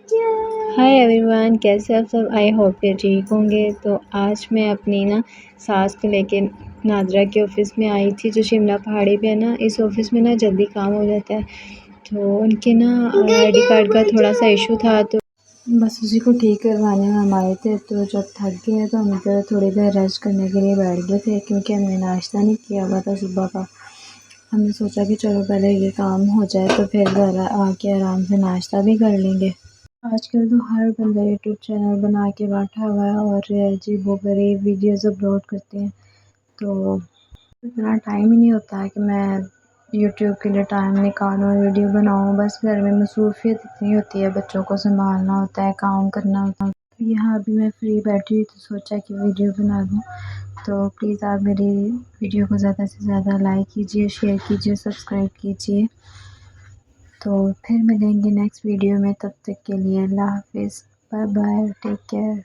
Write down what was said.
Hi everyone, कैसे आप सब। आई होप कि ठीक होंगे। तो आज मैं अपनी ना सास को लेके नादरा के ऑफ़िस में आई थी, जो शिमला पहाड़ी पे है ना। इस ऑफ़िस में ना जल्दी काम हो जाता है, तो उनके ना आईडी कार्ड का थोड़ा सा इशू था, तो बस उसी को ठीक करवाने हम आए थे। तो जब थक गए तो हम इधर थोड़ी देर रेस्ट करने के लिए बैठ गए थे, क्योंकि हमने नाश्ता नहीं किया हुआ था सुबह का। हमने सोचा कि चलो पहले ये काम हो जाए तो फिर घर आके आराम से नाश्ता भी कर लेंगे। आजकल तो हर बंदा यूट्यूब चैनल बना के बैठा हुआ है और अजीबोगरीब वीडियोस अपलोड करते हैं, तो इतना टाइम ही नहीं होता है कि मैं यूट्यूब के लिए टाइम निकालूँ, वीडियो बनाऊँ। बस घर में मसरूफ़ियत इतनी होती है, बच्चों को संभालना होता है, काम करना होता है। तो यहाँ अभी मैं फ्री बैठी हुई तो सोचा कि वीडियो बना दूँ। तो प्लीज़ आप मेरी वीडियो को ज़्यादा से ज़्यादा लाइक कीजिए, शेयर कीजिए, सब्सक्राइब कीजिए। तो फिर मिलेंगे नेक्स्ट वीडियो में, तब तक के लिए अल्लाह हाफ़िज़, बाय बाय, टेक केयर।